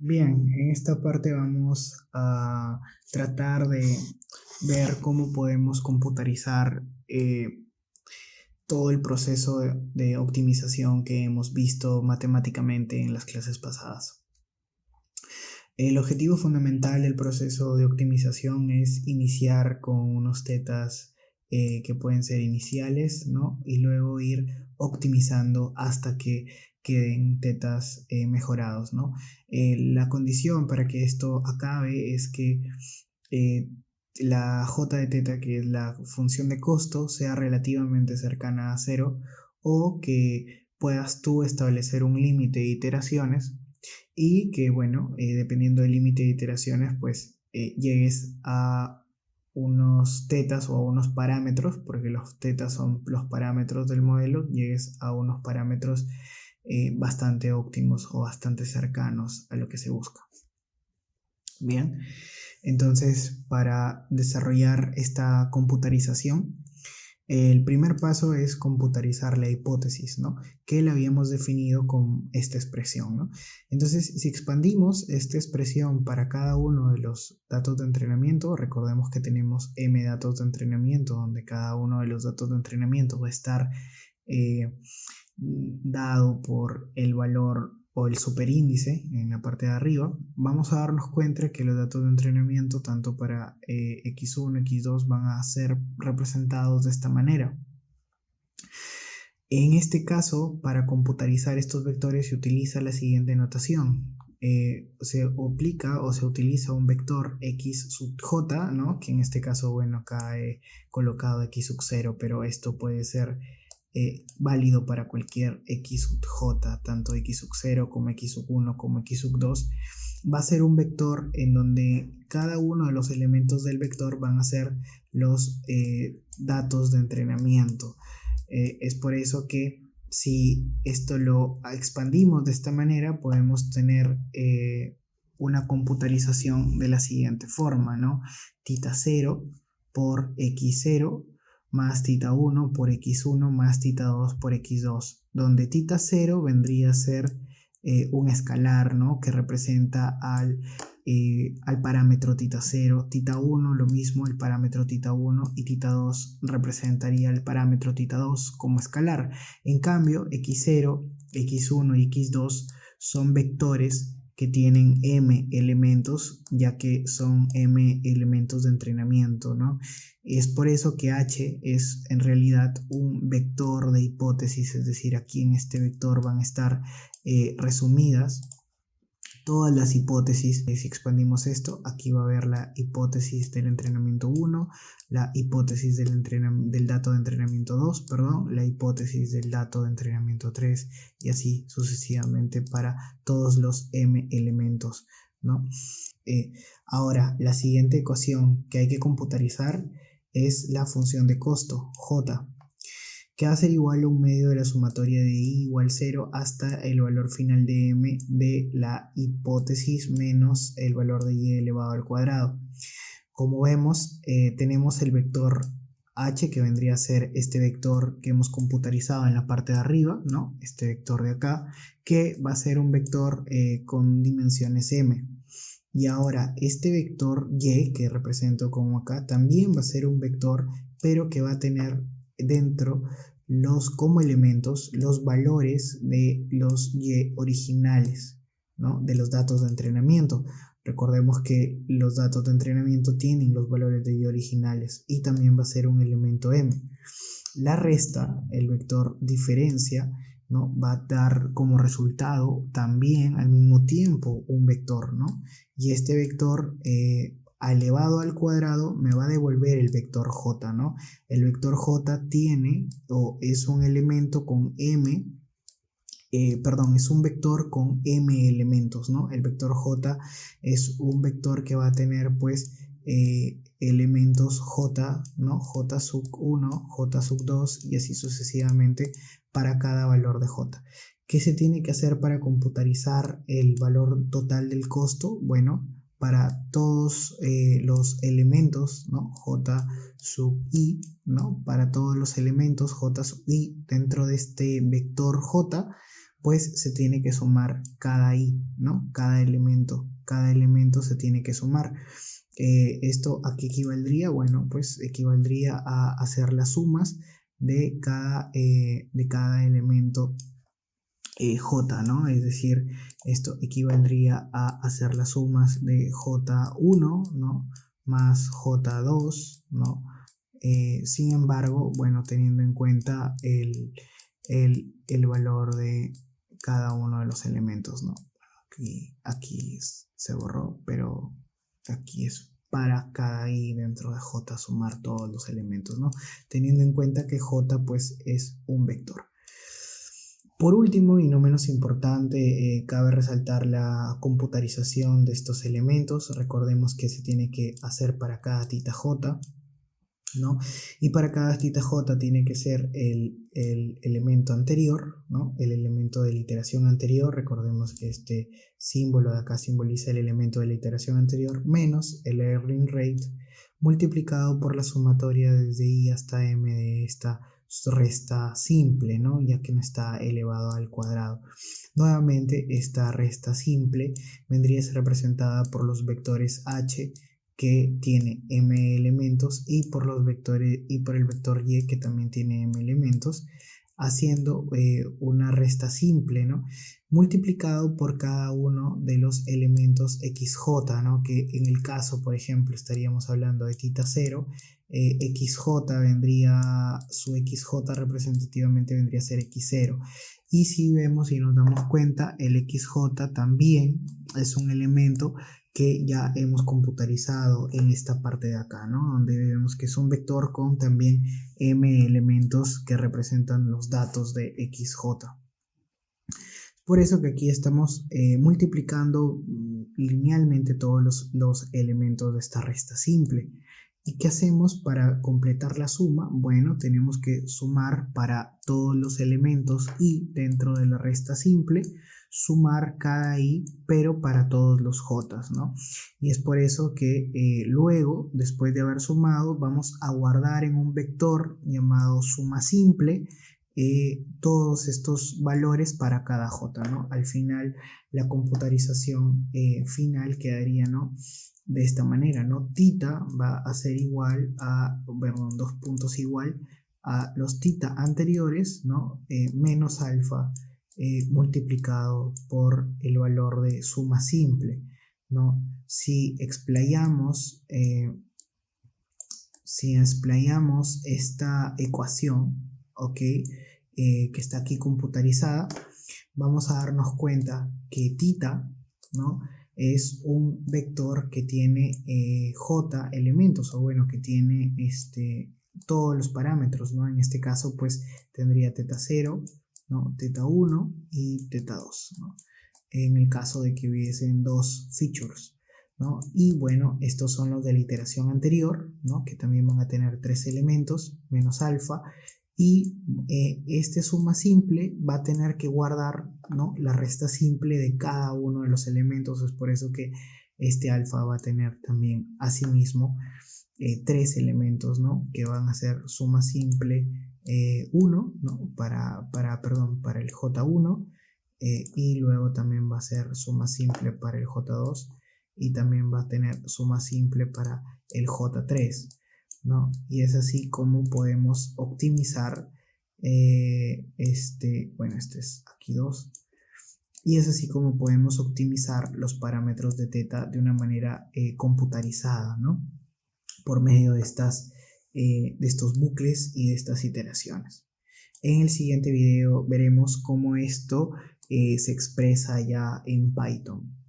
Bien, en esta parte vamos a tratar de ver cómo podemos computarizar todo el proceso de optimización que hemos visto matemáticamente en las clases pasadas. El objetivo fundamental del proceso de optimización es iniciar con unos tetas que pueden ser iniciales, ¿no? Y luego ir optimizando hasta que queden tetas mejorados, ¿no? La condición para que esto acabe es que eh, la j de teta, que es la función de costo, sea relativamente cercana a cero, o que puedas tú establecer un límite de iteraciones y que, bueno, dependiendo del límite de iteraciones, pues llegues a unos tetas o a unos parámetros, porque los tetas son los parámetros del modelo, llegues a unos parámetros bastante óptimos o bastante cercanos a lo que se busca. Bien, entonces para desarrollar esta computarización, el primer paso es computarizar la hipótesis, ¿no? Que la habíamos definido con esta expresión, ¿no? Entonces, si expandimos esta expresión para cada uno de los datos de entrenamiento, recordemos que tenemos m datos de entrenamiento, donde cada uno de los datos de entrenamiento va a estar dado por el valor o el superíndice en la parte de arriba, vamos a darnos cuenta que los datos de entrenamiento tanto para x1 y x2 van a ser representados de esta manera. En este caso, para computarizar estos vectores se utiliza la siguiente notación. Se aplica o se utiliza un vector x sub j, ¿no? Que en este caso, bueno, acá he colocado x sub 0, pero esto puede ser válido para cualquier x sub j, tanto x sub 0 como x sub 1 como x sub 2, va a ser un vector en donde cada uno de los elementos del vector van a ser los datos de entrenamiento. Es por eso que si esto lo expandimos de esta manera, podemos tener una computarización de la siguiente forma, ¿no? Tita 0 por x0 más tita 1 por x1 más tita 2 por x2, donde tita 0 vendría a ser un escalar, ¿no? Que representa al parámetro tita 0, tita 1 lo mismo, el parámetro tita 1, y tita 2 representaría el parámetro tita 2 como escalar. En cambio, x0, x1 y x2 son vectores que tienen m elementos, ya que son m elementos de entrenamiento, ¿no? Es por eso que h es en realidad un vector de hipótesis, es decir, aquí en este vector van a estar resumidas todas las hipótesis. Si expandimos esto, aquí va a haber la hipótesis del entrenamiento 1, la hipótesis del dato de entrenamiento 2, perdón, la hipótesis del dato de entrenamiento 3, y así sucesivamente para todos los m elementos, ¿no? Ahora, la siguiente ecuación que hay que computarizar es la función de costo, j, que va a ser igual a un medio de la sumatoria de i igual 0 hasta el valor final de m de la hipótesis menos el valor de y elevado al cuadrado. Como vemos, tenemos el vector h, que vendría a ser este vector que hemos computarizado en la parte de arriba, ¿no? Este vector de acá, que va a ser un vector con dimensiones m. Y ahora este vector y, que represento como acá, también va a ser un vector, pero que va a tener dentro como elementos los valores de los y originales, ¿no? De los datos de entrenamiento. Recordemos que los datos de entrenamiento tienen los valores de y originales, y también va a ser un elemento m. La resta, el vector diferencia, ¿no? Va a dar como resultado también al mismo tiempo un vector, ¿no? Y este vector elevado al cuadrado me va a devolver el vector j, ¿no? El vector j tiene o es un elemento con m, perdón, es un vector con m elementos, ¿no? El vector j es un vector que va a tener pues elementos j, ¿no? J sub 1, j sub 2 y así sucesivamente para cada valor de j. ¿Qué se tiene que hacer para computarizar el valor total del costo? Bueno, para todos los elementos, ¿no? J sub i, ¿no? Para todos los elementos J sub i dentro de este vector J, pues se tiene que sumar cada i, ¿no? Cada elemento se tiene que sumar. ¿Esto a qué equivaldría? Bueno, pues equivaldría a hacer las sumas de cada elemento J, ¿no? Es decir, esto equivaldría a hacer las sumas de J1, ¿no? Más J2, ¿no? Sin embargo, bueno, teniendo en cuenta el valor de cada uno de los elementos, ¿no? Aquí se borró, pero aquí es para cada i dentro de J sumar todos los elementos, ¿no? Teniendo en cuenta que J pues es un vector. Por último, y no menos importante, cabe resaltar la computarización de estos elementos. Recordemos que se tiene que hacer para cada tita j, ¿no? Y para cada tita j tiene que ser el elemento anterior, ¿no? El elemento de la iteración anterior. Recordemos que este símbolo de acá simboliza el elemento de la iteración anterior, menos el erring rate, multiplicado por la sumatoria desde i hasta m de esta resta simple, ¿no? Ya que no está elevado al cuadrado. Nuevamente, esta resta simple vendría a ser representada por los vectores h, que tiene m elementos, y por el vector y, que también tiene m elementos, haciendo una resta simple, ¿no? Multiplicado por cada uno de los elementos xj, ¿no? Que en el caso, por ejemplo, estaríamos hablando de tita 0, xj su xj representativamente vendría a ser x0. Y si vemos y nos damos cuenta, el xj también es un elemento que ya hemos computarizado en esta parte de acá, ¿no? Donde vemos que es un vector con también m elementos que representan los datos de xj. Por eso que aquí estamos multiplicando linealmente todos los elementos de esta resta simple. ¿Y qué hacemos para completar la suma? Bueno, tenemos que sumar para todos los elementos y dentro de la resta simple sumar cada i, pero para todos los j, ¿no? Y es por eso que luego, después de haber sumado, vamos a guardar en un vector llamado suma simple todos estos valores para cada j, ¿no? Al final, la computarización final quedaría, ¿no? De esta manera, ¿no? Tita va a ser igual a, perdón, 2 puntos igual a los tita anteriores, ¿no? Menos alfa multiplicado por el valor de suma simple, ¿no? Si explayamos esta ecuación, ¿ok? Que está aquí computarizada, vamos a darnos cuenta que tita, ¿no? Es un vector que tiene j elementos, o bueno, que tiene todos los parámetros, ¿no? En este caso, pues, tendría teta 0, ¿no? Teta 1 y teta 2, ¿no? En el caso de que hubiesen dos features, ¿no? Y bueno, estos son los de la iteración anterior, ¿no? Que también van a tener 3 elementos, menos alfa, y este suma simple va a tener que guardar, ¿no? La resta simple de cada uno de los elementos. Es por eso que este alfa va a tener también asimismo 3 elementos, ¿no? Que van a ser suma simple 1, ¿no? para el J1, y luego también va a ser suma simple para el J2 y también va a tener suma simple para el J3, ¿no? Y es así como podemos optimizar bueno, este es aquí 2, y es así como podemos optimizar los parámetros de teta de una manera computarizada, ¿no? Por medio de estos bucles y de estas iteraciones. En el siguiente video veremos cómo esto se expresa ya en Python.